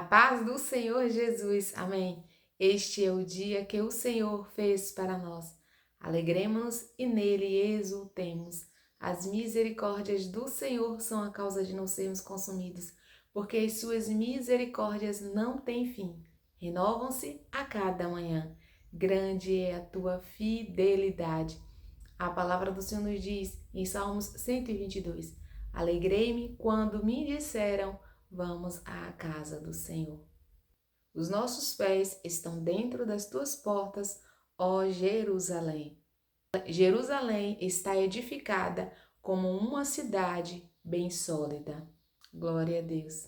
paz do Senhor Jesus, amém. Este é o dia que o Senhor fez para nós. Alegremos-nos e nele exultemos. As misericórdias do Senhor são a causa de não sermos consumidos, porque as suas misericórdias não têm fim. Renovam-se a cada manhã. Grande é a tua fidelidade. A palavra do Senhor nos diz em Salmos 122: Alegrei-me quando me disseram: vamos à casa do Senhor. Os nossos pés estão dentro das tuas portas, ó Jerusalém. Jerusalém está edificada como uma cidade bem sólida. Glória a Deus.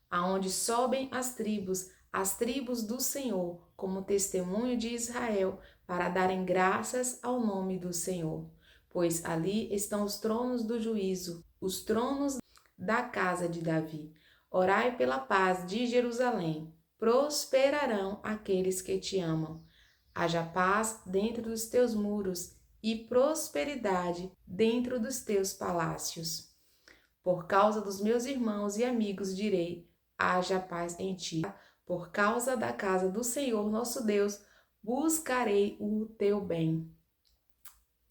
Aonde sobem as tribos do Senhor, como testemunho de Israel, para darem graças ao nome do Senhor. Pois ali estão os tronos do juízo, os tronos da casa de Davi. Orai pela paz de Jerusalém. Prosperarão aqueles que te amam. Haja paz dentro dos teus muros e prosperidade dentro dos teus palácios. Por causa dos meus irmãos e amigos direi: haja paz em ti. Por causa da casa do Senhor nosso Deus, buscarei o teu bem.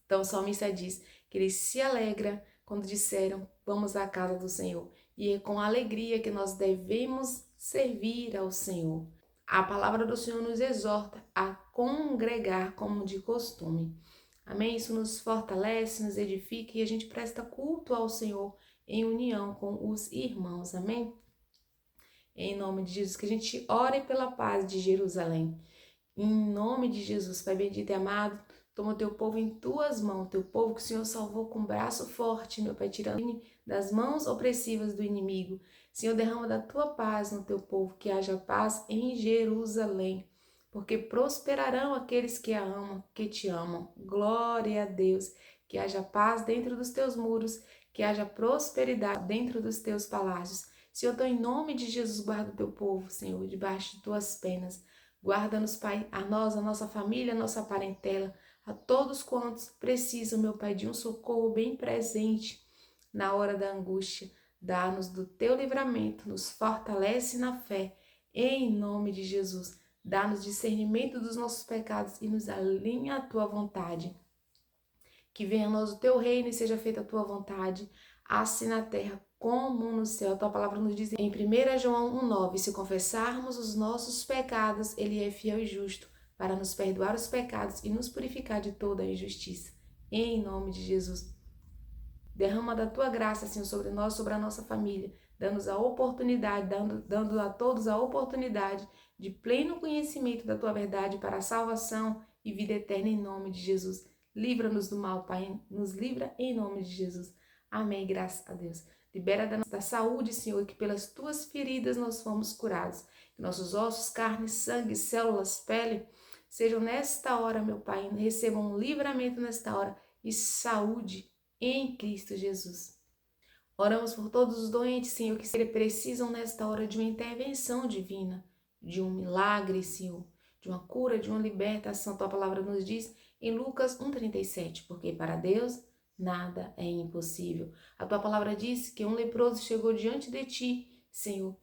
Então o salmista diz que ele se alegra quando disseram: vamos à casa do Senhor. E é com alegria que nós devemos servir ao Senhor. A palavra do Senhor nos exorta a congregar como de costume. Amém? Isso nos fortalece, nos edifica e a gente presta culto ao Senhor em união com os irmãos. Amém? Em nome de Jesus, que a gente ore pela paz de Jerusalém. Em nome de Jesus, Pai bendito e amado, toma o teu povo em tuas mãos, teu povo que o Senhor salvou com um braço forte, meu Pai, tirando das mãos opressivas do inimigo. Senhor, derrama da tua paz no teu povo, que haja paz em Jerusalém, porque prosperarão aqueles que a amam, que te amam. Glória a Deus, que haja paz dentro dos teus muros, que haja prosperidade dentro dos teus palácios. Senhor, então, em nome de Jesus, guarda o teu povo, Senhor, debaixo de tuas penas. Guarda-nos, Pai, a nós, a nossa família, a nossa parentela, a todos quantos precisam, meu Pai, de um socorro bem presente na hora da angústia. Dá-nos do teu livramento, nos fortalece na fé, em nome de Jesus. Dá-nos discernimento dos nossos pecados e nos alinha à tua vontade. Que venha a nós o teu reino e seja feita a tua vontade, assim na terra como no céu. A tua palavra nos diz em 1 João 1,9: se confessarmos os nossos pecados, ele é fiel e justo para nos perdoar os pecados e nos purificar de toda a injustiça. Em nome de Jesus. Derrama da tua graça, Senhor, sobre nós, sobre a nossa família, dando-nos a oportunidade, dando a todos a oportunidade de pleno conhecimento da tua verdade para a salvação e vida eterna em nome de Jesus. Livra-nos do mal, Pai, nos livra em nome de Jesus. Amém, graças a Deus. Libera da saúde, Senhor, que pelas tuas feridas nós fomos curados. Que nossos ossos, carne, sangue, células, pele, sejam nesta hora, meu Pai, recebam um livramento nesta hora e saúde em Cristo Jesus. Oramos por todos os doentes, Senhor, que precisam nesta hora de uma intervenção divina, de um milagre, Senhor, de uma cura, de uma libertação. Tua palavra nos diz em Lucas 1,37, porque para Deus nada é impossível. A tua palavra diz que um leproso chegou diante de ti, Senhor,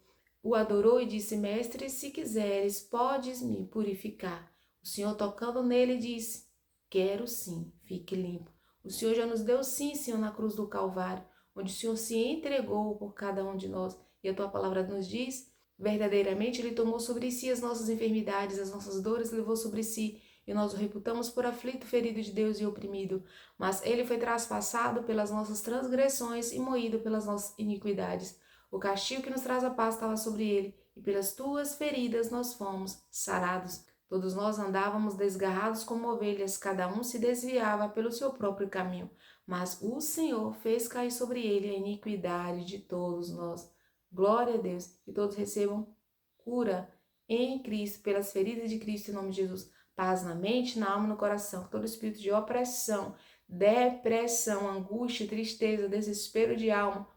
o adorou e disse: mestre, se quiseres, podes me purificar. O Senhor, tocando nele, disse: quero sim, fique limpo. O Senhor já nos deu sim, Senhor, na cruz do Calvário, onde o Senhor se entregou por cada um de nós. E a tua palavra nos diz: verdadeiramente ele tomou sobre si as nossas enfermidades, as nossas dores levou sobre si, e nós o reputamos por aflito, ferido de Deus e oprimido. Mas ele foi traspassado pelas nossas transgressões e moído pelas nossas iniquidades. O castigo que nos traz a paz estava sobre ele, e pelas tuas feridas nós fomos sarados. Todos nós andávamos desgarrados como ovelhas, cada um se desviava pelo seu próprio caminho, mas o Senhor fez cair sobre ele a iniquidade de todos nós. Glória a Deus, que todos recebam cura em Cristo, pelas feridas de Cristo, em nome de Jesus. Paz na mente, na alma e no coração. Que todo espírito de opressão, depressão, angústia, tristeza, desespero de alma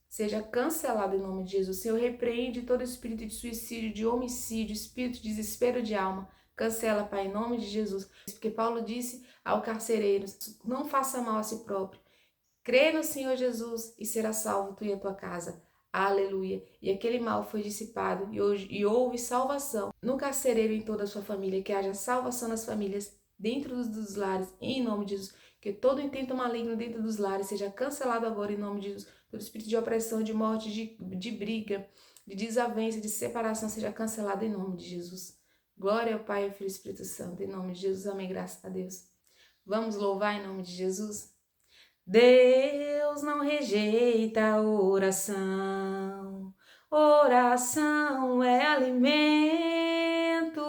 seja cancelado em nome de Jesus. Senhor, repreende todo espírito de suicídio, de homicídio, espírito de desespero de alma. Cancela, Pai, em nome de Jesus. Porque Paulo disse ao carcereiro: não faça mal a si próprio. Crê no Senhor Jesus e será salvo tu e a tua casa. Aleluia. E aquele mal foi dissipado e houve salvação no carcereiro e em toda a sua família. Que haja salvação nas famílias, dentro dos lares, em nome de Jesus. Que todo intento maligno dentro dos lares seja cancelado agora em nome de Jesus. Todo espírito de opressão, de morte, de briga, de desavença, de separação seja cancelado em nome de Jesus. Glória ao Pai, ao Filho e ao Espírito Santo. Em nome de Jesus. Amém. Graças a Deus. Vamos louvar em nome de Jesus? Deus não rejeita a oração. Oração é alimento.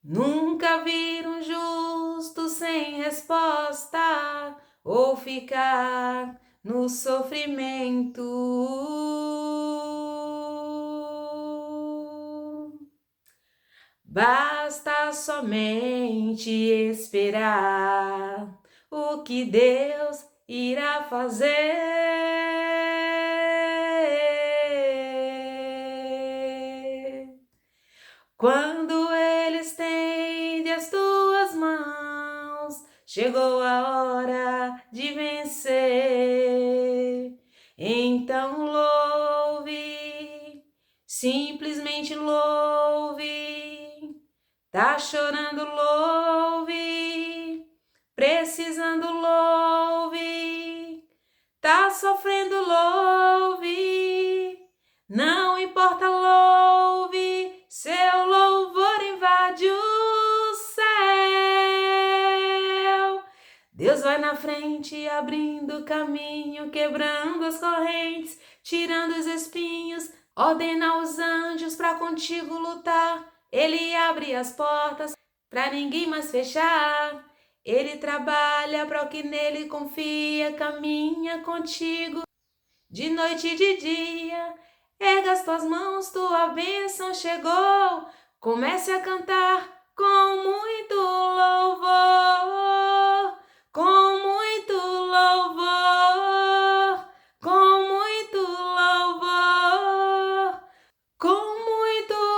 Nunca vi um justo sem resposta ou ficar no sofrimento. Basta somente esperar o que Deus irá fazer. Quando Ele estende as tuas mãos, chegou a hora de vencer. Então louve, simplesmente louve. Tá chorando, louve. Precisando, louve. Tá sofrendo, louve. Não importa, louve. Seu louvor invade o céu. Deus vai na frente, abrindo caminho, quebrando as correntes, tirando os espinhos, ordena aos anjos para contigo lutar. Ele abre as portas para ninguém mais fechar. Ele trabalha para o que nele confia, caminha contigo de noite e de dia. Erga as tuas mãos, tua bênção chegou. Comece a cantar com muito louvor, com muito louvor, com muito louvor, com muito louvor.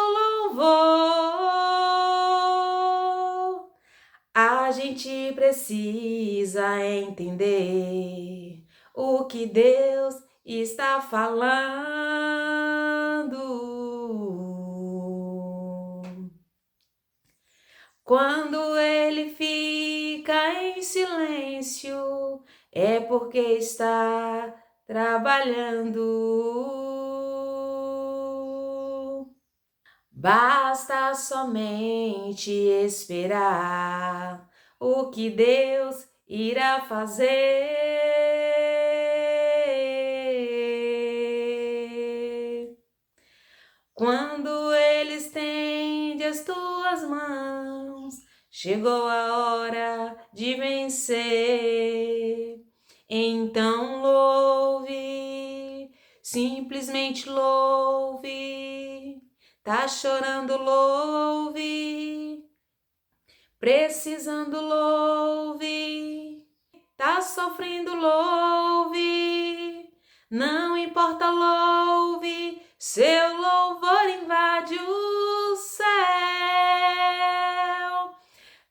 A gente precisa entender o que Deus está falando. Quando Ele fica em silêncio, é porque está trabalhando. Basta somente esperar o que Deus irá fazer. Quando Ele estende as tuas mãos, chegou a hora de vencer. Então louve, simplesmente louve. Tá chorando, louve. Precisando, louve. Tá sofrendo, louve. Não importa, louve. Seu louvor invade o céu.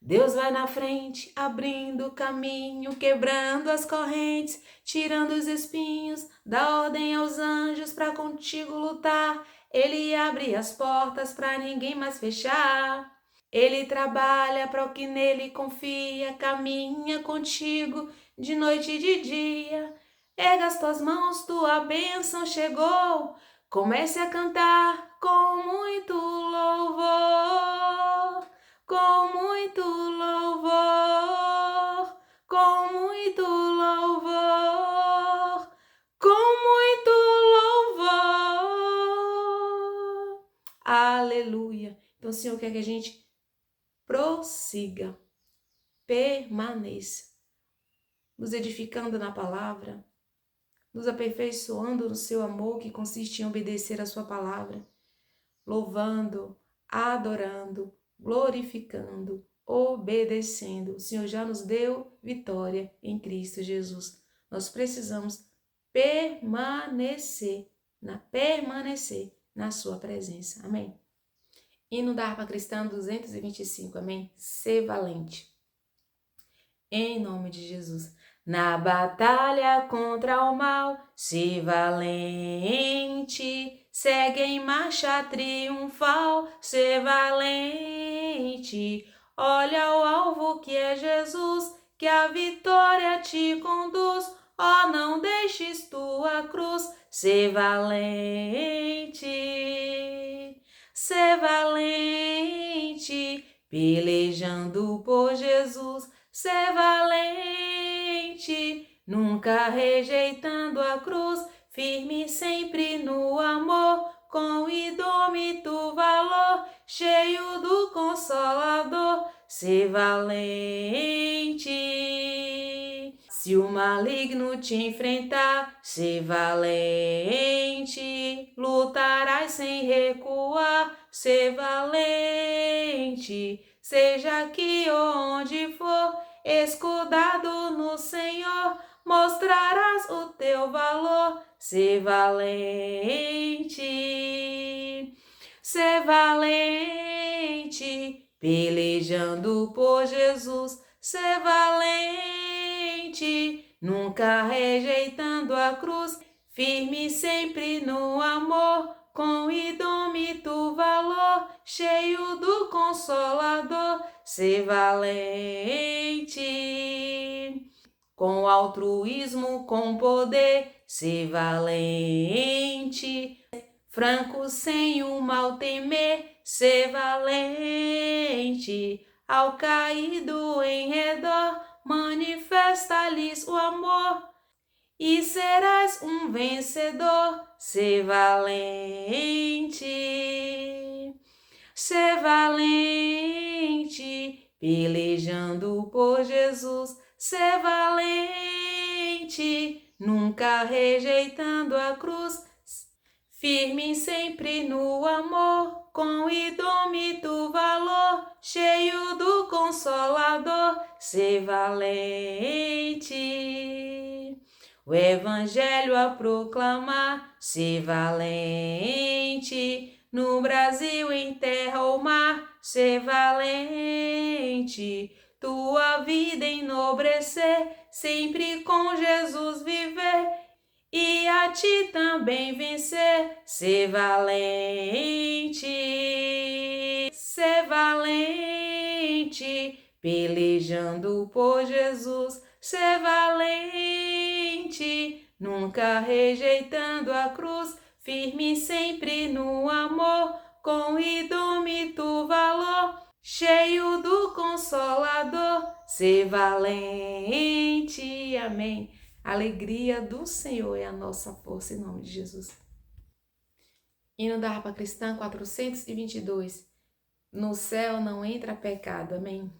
Deus vai na frente, abrindo o caminho, quebrando as correntes, tirando os espinhos, dá ordem aos anjos para contigo lutar. Ele abre as portas para ninguém mais fechar. Ele trabalha para o que nele confia, caminha contigo de noite e de dia. Erga as tuas mãos, tua bênção chegou. Comece a cantar com muito louvor, com muito louvor, com muito louvor, com muito louvor. Aleluia. Então o Senhor quer que a gente prossiga, permaneça, nos edificando na palavra, nos aperfeiçoando no seu amor, que consiste em obedecer a sua palavra, louvando, adorando, glorificando, obedecendo. O Senhor já nos deu vitória em Cristo Jesus. Nós precisamos permanecer na sua presença. Amém? Hino da harpa cristã 225, amém? Ser valente. Em nome de Jesus. Na batalha contra o mal, se valente. Segue em marcha triunfal, se valente. Olha o alvo que é Jesus, que a vitória te conduz. Ó, não deixes tua cruz, se valente. Se valente, pelejando por Jesus, se valente, nunca rejeitando a cruz, firme sempre no amor, com indômito valor, cheio do Consolador, se valente. Se o maligno te enfrentar, se valente, lutarás sem recuar, se valente. Seja aqui ou onde for, escudado no Senhor, mostrarás o teu valor, se valente. Se valente, pelejando por Jesus, se valente, nunca rejeitando a cruz, firme sempre no amor, com indômito valor, cheio do Consolador, se valente. Com altruísmo, com poder, se valente. Franco sem o mal temer, se valente. Ao caído em redor, manifesta-lhes o amor, e serás um vencedor, se valente. Se valente, pelejando por Jesus, se valente, nunca rejeitando a cruz, firme sempre no amor, com indômito valor, cheio do Consolador, se valente. O Evangelho a proclamar, se valente. No Brasil, em terra ou mar, se valente. Tua vida enobrecer, sempre com Jesus viver, e a ti também vencer, se valente. Se valente, pelejando por Jesus, se valente, nunca rejeitando a cruz, firme sempre no amor, com indômito valor, cheio do Consolador, se valente. Amém. A alegria do Senhor é a nossa força, em nome de Jesus. Hino da harpa cristã 422. No céu não entra pecado. Amém.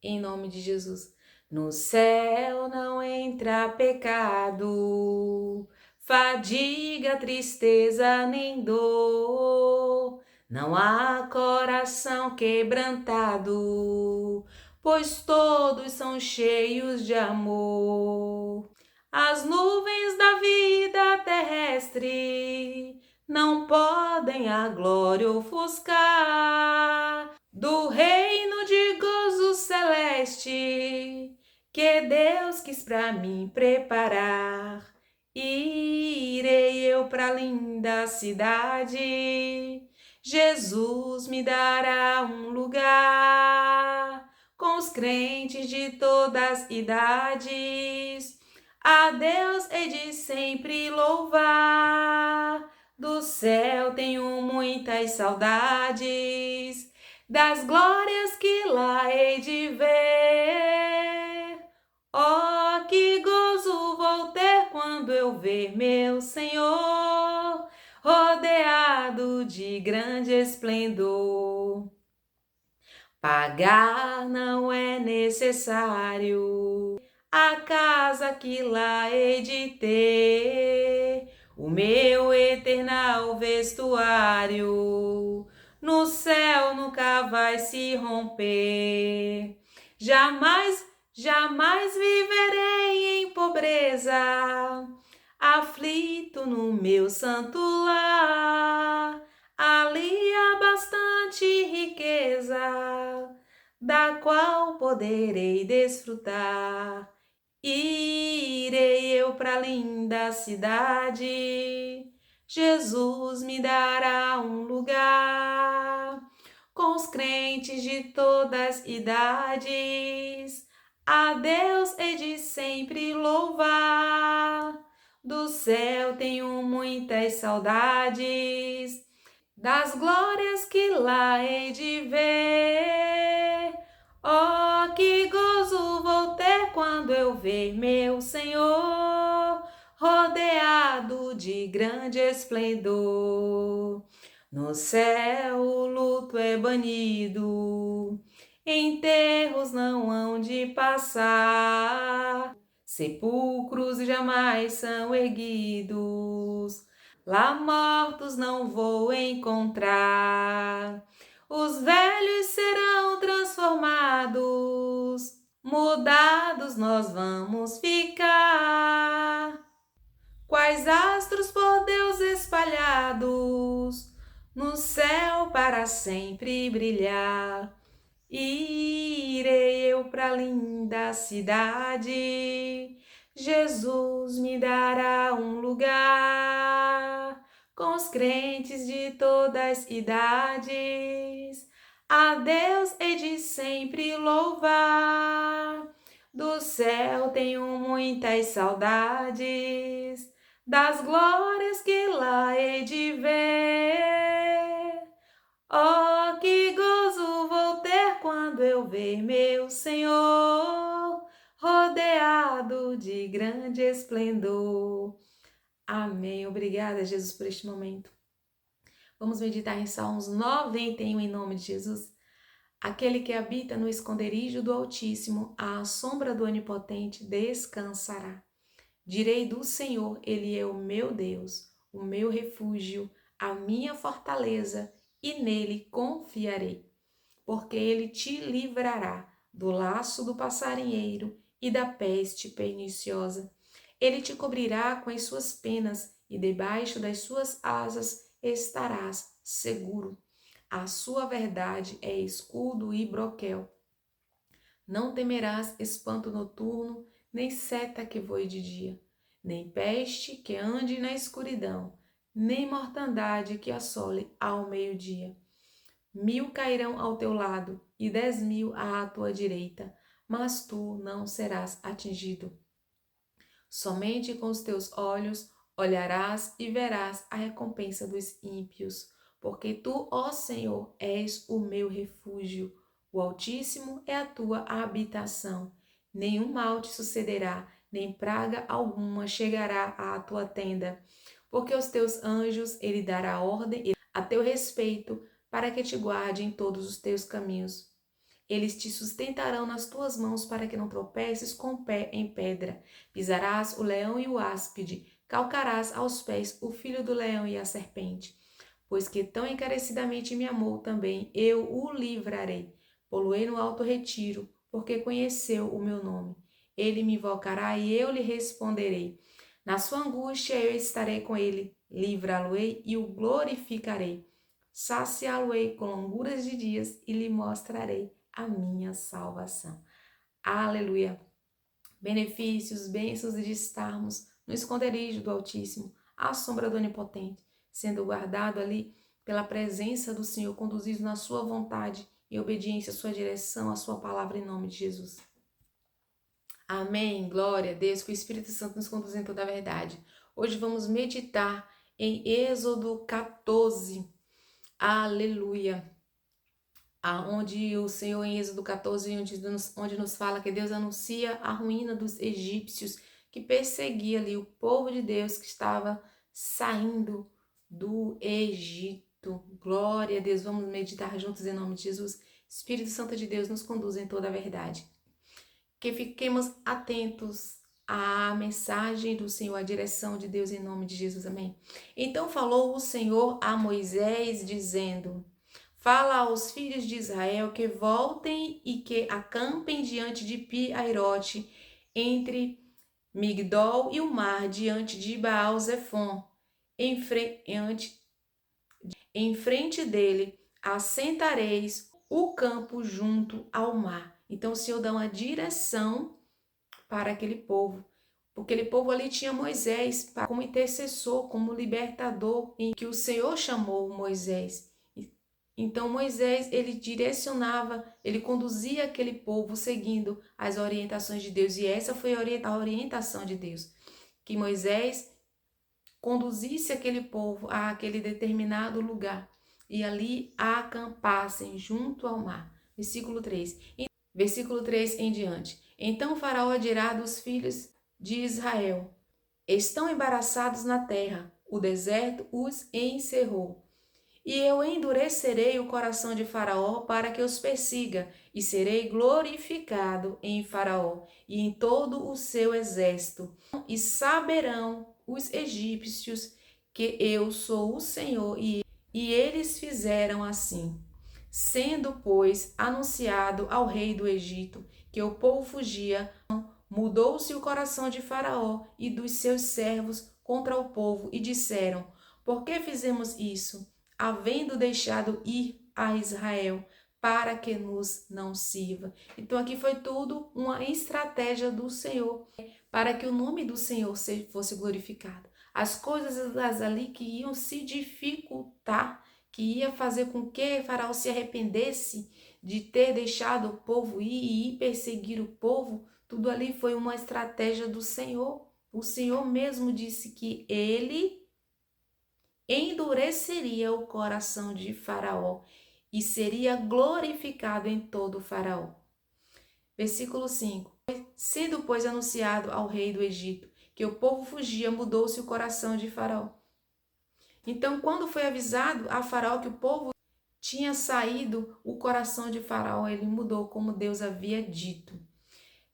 Em nome de Jesus. No céu não entra pecado, fadiga, tristeza nem dor. Não há coração quebrantado, pois todos são cheios de amor. As nuvens da vida terrestre não podem a glória ofuscar do reino de gozo celeste que Deus quis pra mim preparar. E irei eu pra linda cidade, Jesus me dará um lugar com os crentes de todas idades. A Deus hei de sempre louvar. Do céu tenho muitas saudades, das glórias que lá hei de ver. Oh, que gozo vou ter quando eu ver meu Senhor, rodeado de grande esplendor. Pagar não é necessário a casa que lá hei de ter, o meu eternal vestuário no céu nunca vai se romper. Jamais, jamais viverei em pobreza, aflito no meu santo lar. Ali há bastante riqueza, da qual poderei desfrutar. Irei eu pra linda cidade, Jesus me dará um lugar, com os crentes de todas idades, a Deus hei de sempre louvar. Do céu tenho muitas saudades, das glórias que lá hei de ver. Oh, que gozo vou ter quando eu ver meu Senhor rodeado de grande esplendor. No céu o luto é banido, enterros não hão de passar, sepulcros jamais são erguidos, lá mortos não vou encontrar. Os velhos serão transformados, mudados nós vamos ficar. Quais astros por Deus espalhados, no céu para sempre brilhar. Irei eu pra linda cidade, Jesus me dará um lugar, com os crentes de todas idades, a Deus hei de sempre louvar. Do céu tenho muitas saudades, das glórias que lá hei de ver. Oh, que gozo vou ter quando eu ver meu Senhor rodeado de grande esplendor. Amém. Obrigada, Jesus, por este momento. Vamos meditar em Salmos 91 em nome de Jesus. Aquele que habita no esconderijo do Altíssimo, à sombra do Onipotente, descansará. Direi do Senhor, Ele é o meu Deus, o meu refúgio, a minha fortaleza, e nele confiarei. Porque Ele te livrará do laço do passarinheiro e da peste perniciosa. Ele te cobrirá com as suas penas, e debaixo das suas asas estarás seguro. A sua verdade é escudo e broquel. Não temerás espanto noturno, nem seta que voe de dia, nem peste que ande na escuridão, nem mortandade que assole ao meio-dia. 1000 cairão ao teu lado e 10.000 à tua direita, mas tu não serás atingido. Somente com os teus olhos olharás e verás a recompensa dos ímpios, porque tu, ó Senhor, és o meu refúgio. O Altíssimo é a tua habitação. Nenhum mal te sucederá, nem praga alguma chegará à tua tenda, porque os teus anjos ele dará ordem a teu respeito para que te guarde em todos os teus caminhos. Eles te sustentarão nas tuas mãos para que não tropeces com o pé em pedra. Pisarás o leão e o áspide, calcarás aos pés o filho do leão e a serpente. Pois que tão encarecidamente me amou também, eu o livrarei. Poloei no alto retiro, porque conheceu o meu nome. Ele me invocará e eu lhe responderei. Na sua angústia eu estarei com ele, livrá-lo-ei e o glorificarei. Saciá-lo-ei com longuras de dias e lhe mostrarei a minha salvação. Aleluia! Benefícios, bênçãos de estarmos no esconderijo do Altíssimo, à sombra do Onipotente, sendo guardado ali pela presença do Senhor, conduzido na sua vontade e obediência à sua direção, à sua palavra em nome de Jesus. Amém. Glória a Deus, que o Espírito Santo nos conduza em toda a verdade. Hoje vamos meditar em Êxodo 14. Aleluia. Onde o Senhor em Êxodo 14, onde nos fala que Deus anuncia a ruína dos egípcios, que perseguia ali o povo de Deus que estava saindo do Egito. Glória a Deus, vamos meditar juntos em nome de Jesus. Espírito Santo de Deus nos conduz em toda a verdade. Que fiquemos atentos à mensagem do Senhor, à direção de Deus em nome de Jesus, amém. Então falou o Senhor a Moisés, dizendo: fala aos filhos de Israel que voltem e que acampem diante de Pi-Airote, entre Migdol e o mar, diante de Baal-Zefon. Em frente dele assentareis o campo junto ao mar. Então o Senhor dá uma direção para aquele povo. Porque aquele povo ali tinha Moisés como intercessor, como libertador, em que o Senhor chamou Moisés. Então Moisés, ele direcionava, ele conduzia aquele povo seguindo as orientações de Deus. E essa foi a orientação de Deus, que Moisés conduzisse aquele povo a aquele determinado lugar e ali acampassem junto ao mar. Versículo 3 em diante. Então o faraó dirá dos filhos de Israel: estão embaraçados na terra, o deserto os encerrou. E eu endurecerei o coração de Faraó para que os persiga, e serei glorificado em Faraó e em todo o seu exército. E saberão os egípcios que eu sou o Senhor, e eles fizeram assim. Sendo, pois, anunciado ao rei do Egito que o povo fugia, mudou-se o coração de Faraó e dos seus servos contra o povo, e disseram: por que fizemos isso, havendo deixado ir a Israel, para que nos não sirva? Então aqui foi tudo uma estratégia do Senhor, para que o nome do Senhor fosse glorificado. As coisas ali que iam se dificultar, que ia fazer com que Faraó se arrependesse de ter deixado o povo ir e ir perseguir o povo, tudo ali foi uma estratégia do Senhor. O Senhor mesmo disse que ele endureceria o coração de Faraó e seria glorificado em todo o Faraó. Versículo 5. Sendo, pois, anunciado ao rei do Egito que o povo fugia, mudou-se o coração de Faraó. Então, quando foi avisado a Faraó que o povo tinha saído, o coração de Faraó ele mudou, como Deus havia dito.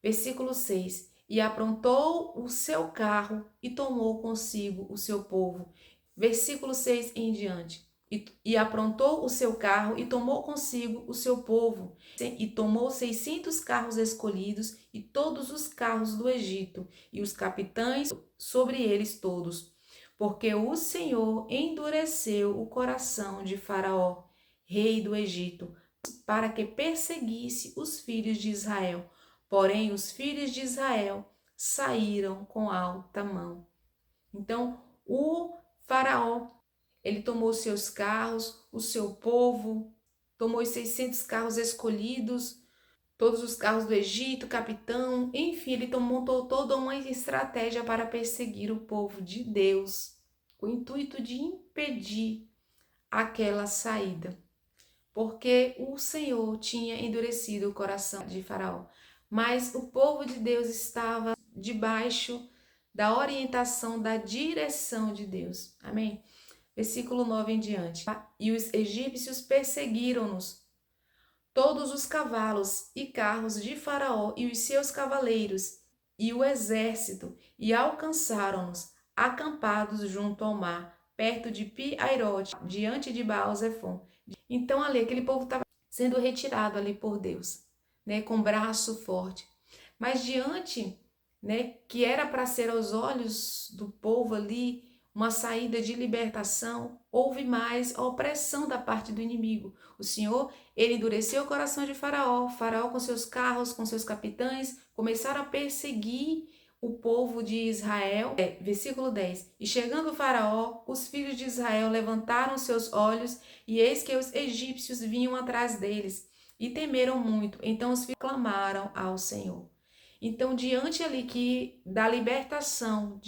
Versículo 6. E aprontou o seu carro e tomou consigo o seu povo. Versículo 6 em diante. E aprontou o seu carro e tomou consigo o seu povo. E tomou 600 carros escolhidos e todos os carros do Egito, e os capitães sobre eles todos. Porque o Senhor endureceu o coração de Faraó, rei do Egito, para que perseguisse os filhos de Israel. Porém, os filhos de Israel saíram com alta mão. Então, o Faraó, ele tomou seus carros, o seu povo, tomou os 600 carros escolhidos, todos os carros do Egito, capitão, enfim, ele montou toda uma estratégia para perseguir o povo de Deus, com o intuito de impedir aquela saída, porque o Senhor tinha endurecido o coração de Faraó. Mas o povo de Deus estava debaixo da orientação, da direção de Deus. Amém? Versículo 9 em diante. E os egípcios perseguiram-nos, todos os cavalos e carros de Faraó e os seus cavaleiros, e o exército, e alcançaram-nos, acampados junto ao mar, perto de Pi-Airote, diante de Baal-Zefon. Então ali, aquele povo estava sendo retirado ali por Deus, né, com braço forte. Mas diante, né, que era para ser aos olhos do povo ali uma saída de libertação, houve mais opressão da parte do inimigo. O Senhor, ele endureceu o coração de Faraó. Faraó com seus carros, com seus capitães, começaram a perseguir o povo de Israel. Versículo 10. E chegando o Faraó, os filhos de Israel levantaram seus olhos, e eis que os egípcios vinham atrás deles, e temeram muito. Então os filhos clamaram ao Senhor. Então, diante ali da libertação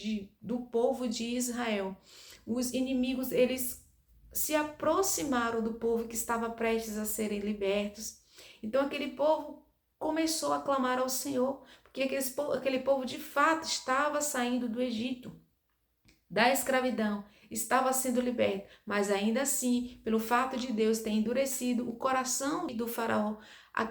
do povo de Israel, os inimigos, eles se aproximaram do povo que estava prestes a serem libertos. Então, aquele povo começou a clamar ao Senhor, porque aquele povo de fato estava saindo do Egito, da escravidão, estava sendo liberto, mas ainda assim, pelo fato de Deus ter endurecido o coração do faraó,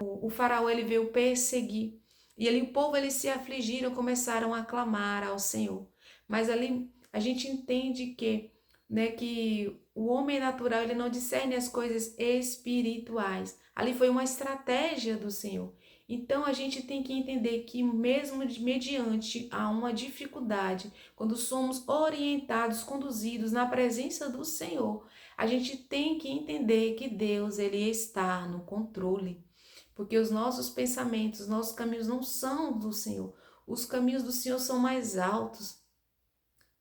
o faraó ele veio perseguir. E ali o povo, eles se afligiram, começaram a clamar ao Senhor. Mas ali a gente entende que, né, que o homem natural, ele não discerne as coisas espirituais. Ali foi uma estratégia do Senhor. Então a gente tem que entender que mesmo mediante a uma dificuldade, quando somos orientados, conduzidos na presença do Senhor, a gente tem que entender que Deus, ele está no controle. Porque os nossos pensamentos, os nossos caminhos não são do Senhor. Os caminhos do Senhor são mais altos,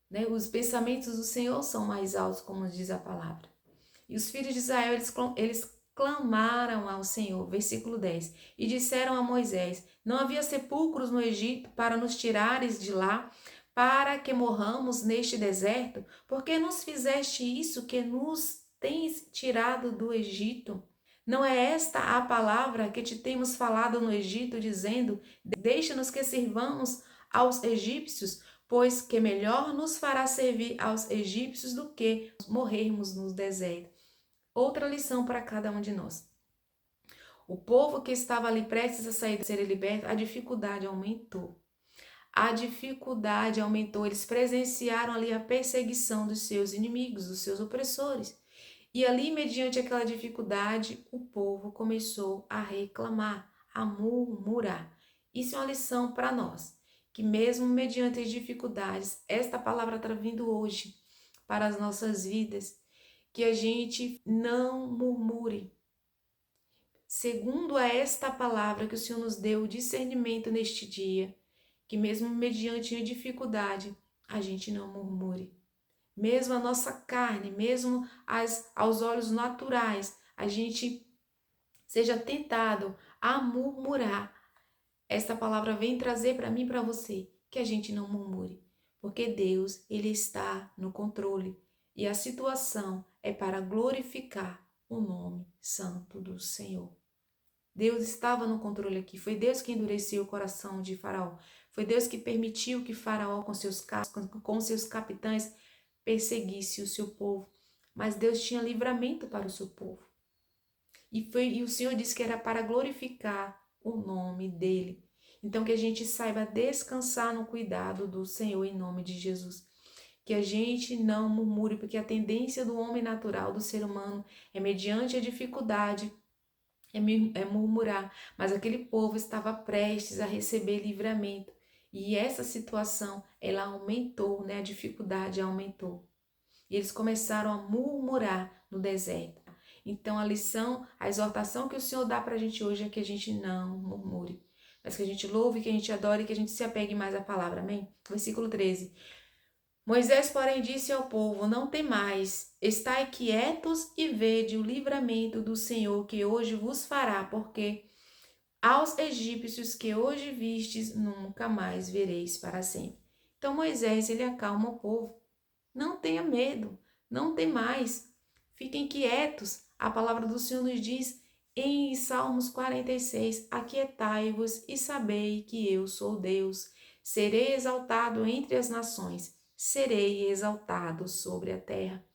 né? Os pensamentos do Senhor são mais altos, como diz a palavra. E os filhos de Israel, eles clamaram ao Senhor, versículo 10, e disseram a Moisés: não havia sepulcros no Egito para nos tirares de lá, para que morramos neste deserto? Porque nos fizeste isso que nos tens tirado do Egito? Não é esta a palavra que te temos falado no Egito, dizendo: deixa-nos que sirvamos aos egípcios, pois que melhor nos fará servir aos egípcios do que morrermos no deserto. Outra lição para cada um de nós. O povo que estava ali prestes a sair, a ser liberto, a dificuldade aumentou. A dificuldade aumentou. Eles presenciaram ali a perseguição dos seus inimigos, dos seus opressores. E ali, mediante aquela dificuldade, o povo começou a reclamar, a murmurar. Isso é uma lição para nós, que mesmo mediante as dificuldades, esta palavra está vindo hoje para as nossas vidas, que a gente não murmure. Segundo a esta palavra que o Senhor nos deu, o discernimento neste dia, que mesmo mediante a dificuldade, a gente não murmure. Mesmo a nossa carne, mesmo aos olhos naturais, a gente seja tentado a murmurar. Esta palavra vem trazer para mim e para você que a gente não murmure, porque Deus, Ele está no controle e a situação é para glorificar o nome santo do Senhor. Deus estava no controle aqui. Foi Deus que endureceu o coração de Faraó. Foi Deus que permitiu que Faraó, com seus capitães, perseguisse o seu povo. Mas Deus tinha livramento para o seu povo. E o Senhor disse que era para glorificar o nome dele. Então que a gente saiba descansar no cuidado do Senhor em nome de Jesus. Que a gente não murmure, porque a tendência do homem natural, do ser humano, é mediante a dificuldade, é murmurar. Mas aquele povo estava prestes a receber livramento. E essa situação, ela aumentou, né? A dificuldade aumentou. E eles começaram a murmurar no deserto. Então a lição, a exortação que o Senhor dá para a gente hoje é que a gente não murmure. Mas que a gente louve, que a gente adore, que a gente se apegue mais à palavra. Amém? Versículo 13. Moisés, porém, disse ao povo: não temais, estai quietos e vede o livramento do Senhor que hoje vos fará, porque aos egípcios que hoje vistes, nunca mais vereis para sempre. Então Moisés, ele acalma o povo. Não tenha medo, não temais, fiquem quietos. A palavra do Senhor nos diz em Salmos 46, aquietai-vos e sabei que eu sou Deus. Serei exaltado entre as nações, serei exaltado sobre a terra.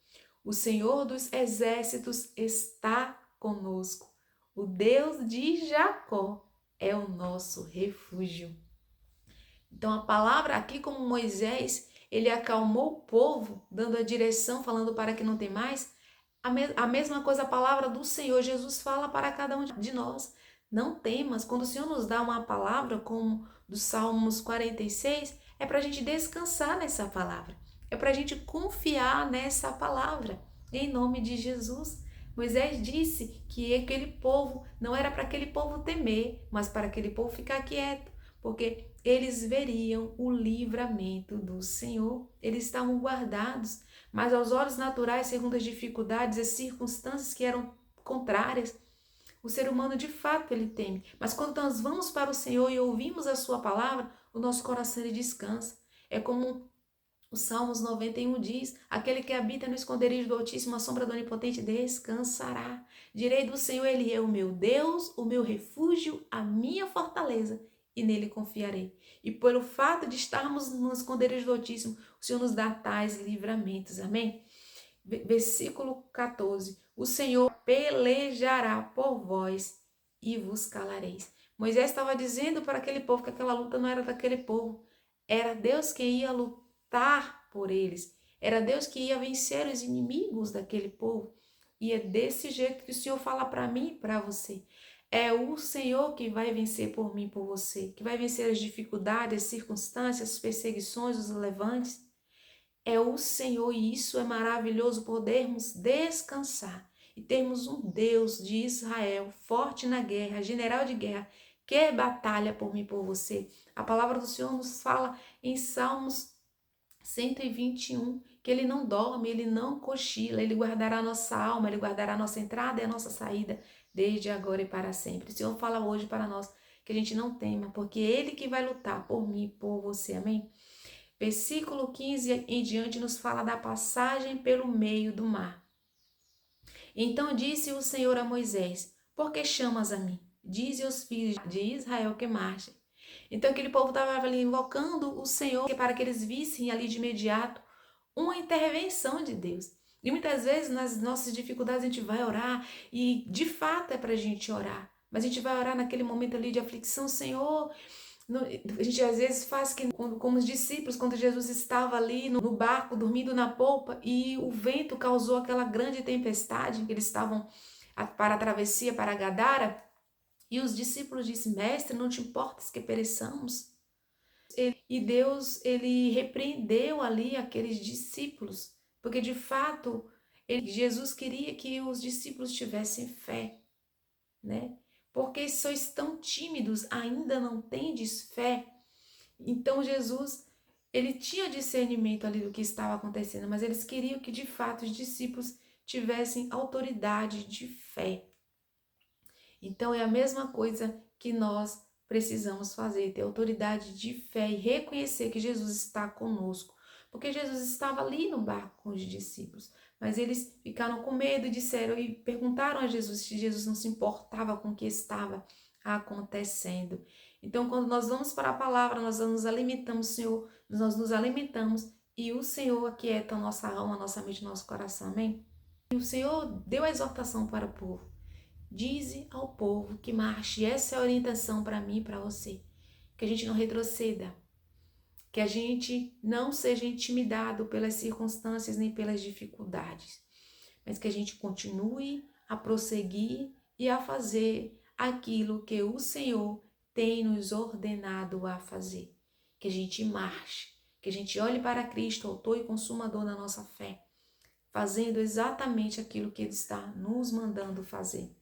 O Senhor dos exércitos está conosco. O Deus de Jacó é o nosso refúgio. Então a palavra aqui, como Moisés, ele acalmou o povo, dando a direção, falando para que não tem mais. A mesma coisa, a palavra do Senhor Jesus fala para cada um de nós. Não temas. Quando o Senhor nos dá uma palavra, como dos Salmos 46, é para a gente descansar nessa palavra. É para a gente confiar nessa palavra, em nome de Jesus. Moisés disse que aquele povo, não era para aquele povo temer, mas para aquele povo ficar quieto, porque eles veriam o livramento do Senhor. Eles estavam guardados, mas aos olhos naturais, segundo as dificuldades e circunstâncias que eram contrárias, o ser humano de fato ele teme. Mas quando nós vamos para o Senhor e ouvimos a sua palavra, o nosso coração ele descansa. É como o Salmos 91 diz: aquele que habita no esconderijo do Altíssimo, a sombra do Onipotente descansará. Direi do Senhor, ele é o meu Deus, o meu refúgio, a minha fortaleza, e nele confiarei. E pelo fato de estarmos no esconderijo do Altíssimo, o Senhor nos dá tais livramentos. Amém? Versículo 14. O Senhor pelejará por vós e vos calareis. Moisés estava dizendo para aquele povo que aquela luta não era daquele povo. Era Deus que ia lutar por eles. Era Deus que ia vencer os inimigos daquele povo. E é desse jeito que o Senhor fala para mim e para você. É o Senhor que vai vencer por mim e por você, que vai vencer as dificuldades, as circunstâncias, as perseguições, os levantes. É o Senhor, e isso é maravilhoso, podermos descansar e termos um Deus de Israel, forte na guerra, general de guerra, que batalha por mim e por você. A palavra do Senhor nos fala em Salmos 121, que Ele não dorme, Ele não cochila, Ele guardará a nossa alma, Ele guardará a nossa entrada e a nossa saída, desde agora e para sempre. O Senhor fala hoje para nós que a gente não tema, porque é Ele que vai lutar por mim e por você, amém? Versículo 15 em diante nos fala da passagem pelo meio do mar. Então disse o Senhor a Moisés: por que chamas a mim? Dize aos filhos de Israel que marchem. Então aquele povo estava ali invocando o Senhor para que eles vissem ali de imediato uma intervenção de Deus. E muitas vezes nas nossas dificuldades a gente vai orar e de fato é para a gente orar. Mas a gente vai orar naquele momento ali de aflição, Senhor. A gente às vezes faz que, como os discípulos, quando Jesus estava ali no barco, dormindo na polpa, e o vento causou aquela grande tempestade, que eles estavam para a travessia para Gadara, e os discípulos disseram: Mestre, não te importas que pereçamos? E Deus, ele repreendeu ali aqueles discípulos, porque de fato Jesus queria que os discípulos tivessem fé, né? Porque sois tão tímidos, ainda não tendes fé? Então Jesus, ele tinha discernimento ali do que estava acontecendo, mas eles queriam que de fato os discípulos tivessem autoridade de fé. Então é a mesma coisa que nós precisamos fazer, ter autoridade de fé e reconhecer que Jesus está conosco. Porque Jesus estava ali no barco com os discípulos, mas eles ficaram com medo e disseram e perguntaram a Jesus se Jesus não se importava com o que estava acontecendo. Então, quando nós vamos para a palavra, nós nos alimentamos, Senhor, nós nos alimentamos e o Senhor aquieta a nossa alma, a nossa mente, o nosso coração, amém? E o Senhor deu a exortação para o povo. Dize ao povo que marche. Essa é a orientação para mim e para você. Que a gente não retroceda. Que a gente não seja intimidado pelas circunstâncias nem pelas dificuldades. Mas que a gente continue a prosseguir e a fazer aquilo que o Senhor tem nos ordenado a fazer. Que a gente marche. Que a gente olhe para Cristo, autor e consumador da nossa fé. Fazendo exatamente aquilo que Ele está nos mandando fazer.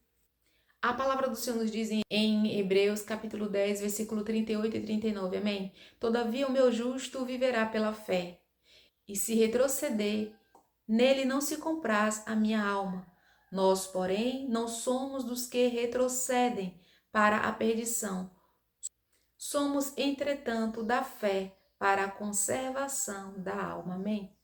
A palavra do Senhor nos diz em Hebreus capítulo 10, versículo 38 e 39, amém? Todavia o meu justo viverá pela fé, e se retroceder, nele não se compraz a minha alma. Nós, porém, não somos dos que retrocedem para a perdição. Somos, entretanto, da fé para a conservação da alma, amém?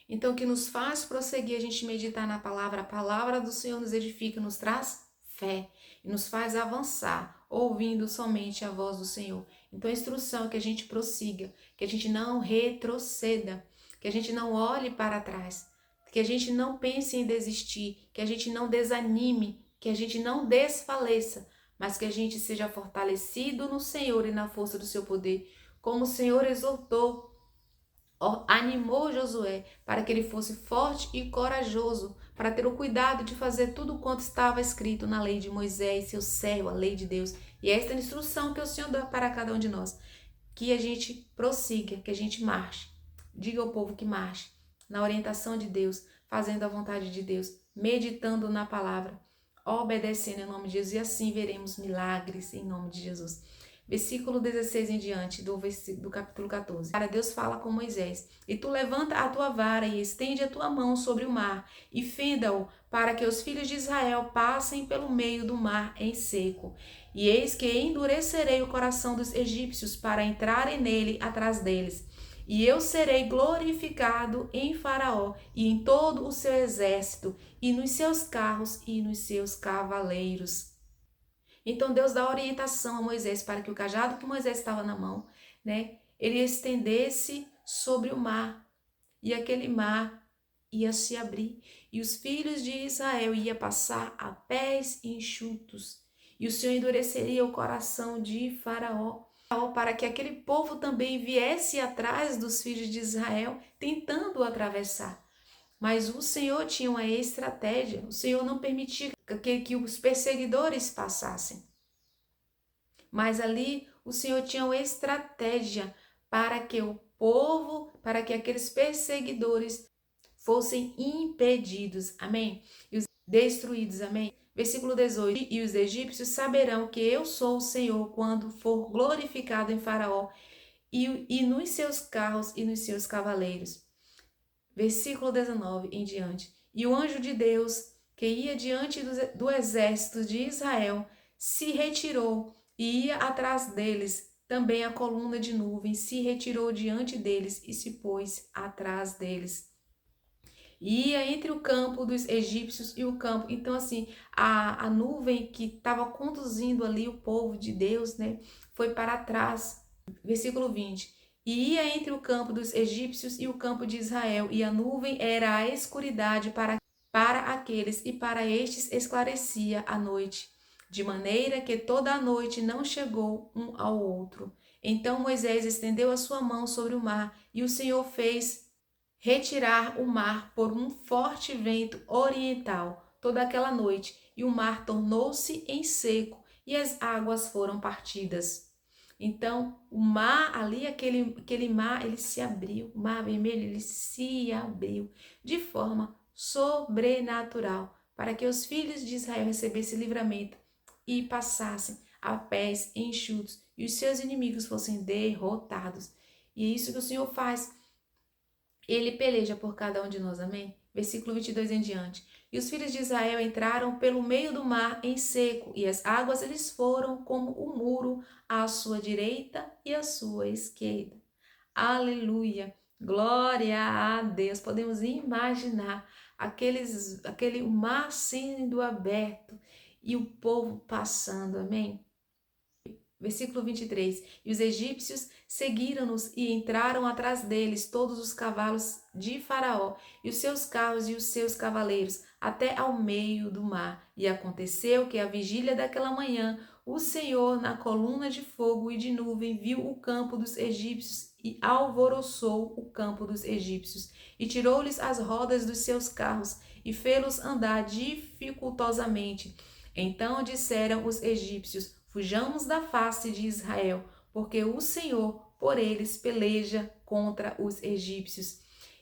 Então, o que nos faz prosseguir a gente meditar na palavra, a palavra do Senhor nos edifica, nos traz fé e nos faz avançar, ouvindo somente a voz do Senhor. Então a instrução é que a gente prossiga, que a gente não retroceda, que a gente não olhe para trás, que a gente não pense em desistir, que a gente não desanime, que a gente não desfaleça, mas que a gente seja fortalecido no Senhor e na força do seu poder, como o Senhor exortou, animou Josué para que ele fosse forte e corajoso, para ter o cuidado de fazer tudo quanto estava escrito na lei de Moisés, seu servo, a lei de Deus. E esta é a instrução que o Senhor dá para cada um de nós, que a gente prossiga, que a gente marche. Diga ao povo que marche na orientação de Deus, fazendo a vontade de Deus, meditando na palavra, obedecendo em nome de Jesus, e assim veremos milagres em nome de Jesus. Versículo 16 em diante do capítulo 14. Para Deus fala com Moisés: e tu levanta a tua vara e estende a tua mão sobre o mar e fenda-o, para que os filhos de Israel passem pelo meio do mar em seco. E eis que endurecerei o coração dos egípcios para entrarem nele atrás deles. E eu serei glorificado em Faraó e em todo o seu exército, e nos seus carros e nos seus cavaleiros. Então Deus dá orientação a Moisés para que o cajado que Moisés estava na mão, né, ele estendesse sobre o mar, e aquele mar ia se abrir, e os filhos de Israel iam passar a pés enxutos, e o Senhor endureceria o coração de Faraó, para que aquele povo também viesse atrás dos filhos de Israel, tentando atravessar. Mas o Senhor tinha uma estratégia, o Senhor não permitia que os perseguidores passassem. Mas ali o Senhor tinha uma estratégia para que o povo, para que aqueles perseguidores fossem impedidos, amém? E os destruídos, amém? Versículo 18. E os egípcios saberão que eu sou o Senhor quando for glorificado em Faraó e nos seus carros e nos seus cavaleiros. Versículo 19 em diante. E o anjo de Deus, que ia diante do exército de Israel, se retirou e ia atrás deles. Também a coluna de nuvem se retirou diante deles e se pôs atrás deles. E ia entre o campo dos egípcios e o campo. Então, assim, a nuvem que estava conduzindo ali o povo de Deus, né, foi para trás. Versículo 20. E ia entre o campo dos egípcios e o campo de Israel, e a nuvem era a escuridade para aqueles, e para estes esclarecia a noite, de maneira que toda a noite não chegou um ao outro. Então Moisés estendeu a sua mão sobre o mar, e o Senhor fez retirar o mar por um forte vento oriental toda aquela noite, e o mar tornou-se em seco, e as águas foram partidas. Então, o mar ali, aquele mar, ele se abriu, o mar vermelho, ele se abriu de forma sobrenatural, para que os filhos de Israel recebessem livramento e passassem a pés enxutos, e os seus inimigos fossem derrotados. E é isso que o Senhor faz. Ele peleja por cada um de nós, amém? Versículo 22 em diante. E os filhos de Israel entraram pelo meio do mar em seco, e as águas eles foram como o muro à sua direita e à sua esquerda. Aleluia! Glória a Deus! Podemos imaginar aquele mar sendo aberto e o povo passando, amém? Versículo 23. E os egípcios seguiram-nos e entraram atrás deles todos os cavalos de Faraó e os seus carros e os seus cavaleiros até ao meio do mar. E aconteceu que à vigília daquela manhã o Senhor na coluna de fogo e de nuvem viu o campo dos egípcios e alvoroçou o campo dos egípcios e tirou-lhes as rodas dos seus carros e fê-los andar dificultosamente. Então disseram os egípcios: fujamos da face de Israel, porque o Senhor por eles peleja contra os egípcios.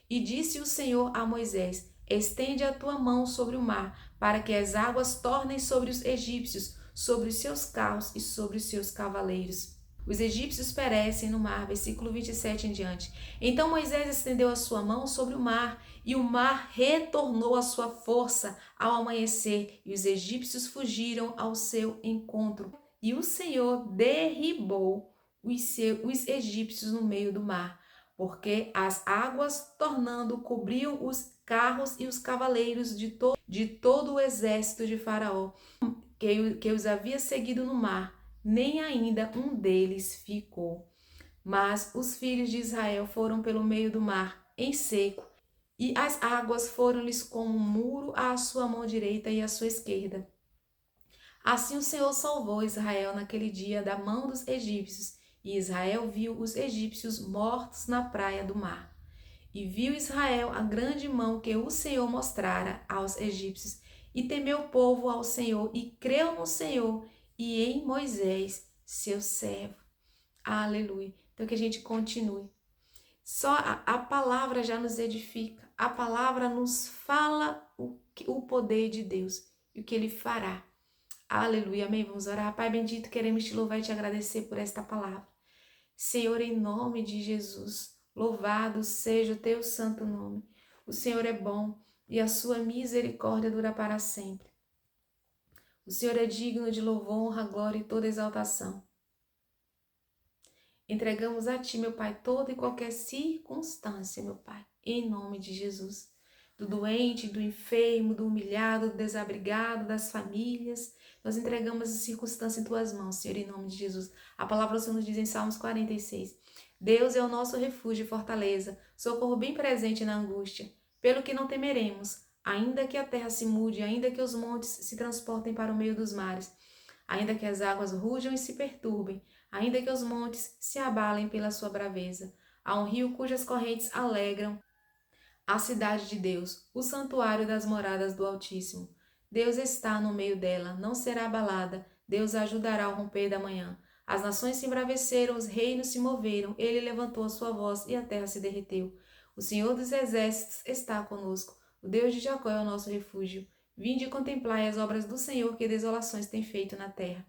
E disse o Senhor a Moisés: estende a tua mão sobre o mar, para que as águas tornem sobre os egípcios, sobre os seus carros e sobre os seus cavaleiros. Os egípcios perecem no mar, versículo 27 em diante. Então Moisés estendeu a sua mão sobre o mar, e o mar retornou à sua força ao amanhecer, e os egípcios fugiram ao seu encontro. E o Senhor derribou os egípcios no meio do mar, porque as águas, tornando, cobriam os carros e os cavaleiros de todo o exército de Faraó, que os havia seguido no mar, nem ainda um deles ficou. Mas os filhos de Israel foram pelo meio do mar, em seco, e as águas foram-lhes como um muro à sua mão direita e à sua esquerda. Assim o Senhor salvou Israel naquele dia da mão dos egípcios, e Israel viu os egípcios mortos na praia do mar. E viu Israel a grande mão que o Senhor mostrara aos egípcios, e temeu o povo ao Senhor, e creu no Senhor e em Moisés, seu servo. Aleluia. Então que a gente continue. Só a palavra já nos edifica, a palavra nos fala o poder de Deus e o que Ele fará. Aleluia, amém? Vamos orar. Pai bendito, queremos te louvar e te agradecer por esta palavra. Senhor, em nome de Jesus, louvado seja o teu santo nome. O Senhor é bom e a sua misericórdia dura para sempre. O Senhor é digno de louvor, honra, glória e toda exaltação. Entregamos a ti, meu Pai, toda e qualquer circunstância, meu Pai, em nome de Jesus. Do doente, do enfermo, do humilhado, do desabrigado, das famílias. Nós entregamos essa circunstância em tuas mãos, Senhor, em nome de Jesus. A palavra do Senhor nos diz em Salmos 46. Deus é o nosso refúgio e fortaleza, socorro bem presente na angústia. Pelo que não temeremos, ainda que a terra se mude, ainda que os montes se transportem para o meio dos mares, ainda que as águas rujam e se perturbem, ainda que os montes se abalem pela sua braveza. Há um rio cujas correntes alegram a cidade de Deus, o santuário das moradas do Altíssimo. Deus está no meio dela, não será abalada. Deus a ajudará ao romper da manhã. As nações se embraveceram, os reinos se moveram. Ele levantou a sua voz e a terra se derreteu. O Senhor dos exércitos está conosco. O Deus de Jacó é o nosso refúgio. Vinde e contemplai as obras do Senhor, que desolações tem feito na terra.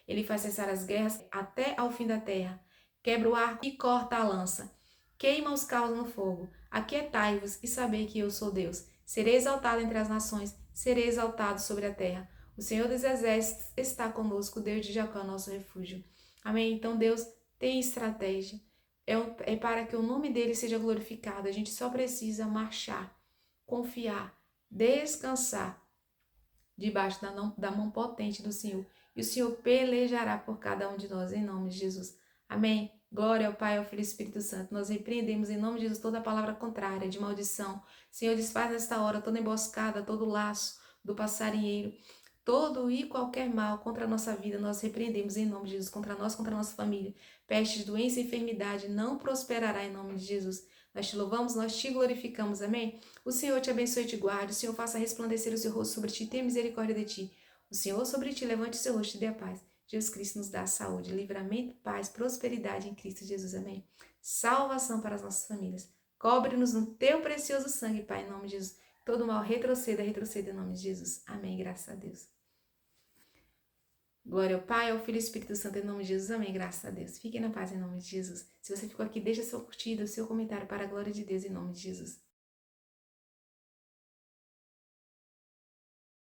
Ele faz cessar as guerras até ao fim da terra. Quebra o arco e corta a lança. Queima os carros no fogo. Aquietai-vos e sabei que eu sou Deus. Serei exaltado entre as nações, serei exaltado sobre a terra. O Senhor dos Exércitos está conosco, o Deus de Jacó, nosso refúgio. Amém? Então Deus tem estratégia. É para que o nome dele seja glorificado. A gente só precisa marchar, confiar, descansar debaixo da mão potente do Senhor. E o Senhor pelejará por cada um de nós, em nome de Jesus. Amém? Glória ao Pai, ao Filho e ao Espírito Santo. Nós repreendemos em nome de Jesus toda palavra contrária, de maldição. Senhor, desfaz nesta hora toda emboscada, todo laço do passarinheiro, todo e qualquer mal contra a nossa vida. Nós repreendemos em nome de Jesus, contra nós, contra a nossa família. Pestes, doença e enfermidade não prosperará em nome de Jesus. Nós te louvamos, nós te glorificamos, amém? O Senhor te abençoe e te guarde, o Senhor faça resplandecer o seu rosto sobre ti, tenha misericórdia de ti. O Senhor sobre ti levante o seu rosto e te dê a paz. Jesus Cristo nos dá saúde, livramento, paz, prosperidade em Cristo Jesus, amém? Salvação para as nossas famílias. Cobre-nos no teu precioso sangue, Pai, em nome de Jesus. Todo mal retroceda, retroceda em nome de Jesus. Amém, graças a Deus. Glória ao Pai, ao Filho e ao Espírito Santo, em nome de Jesus. Amém, graças a Deus. Fiquem na paz em nome de Jesus. Se você ficou aqui, deixa sua curtida, seu comentário para a glória de Deus em nome de Jesus.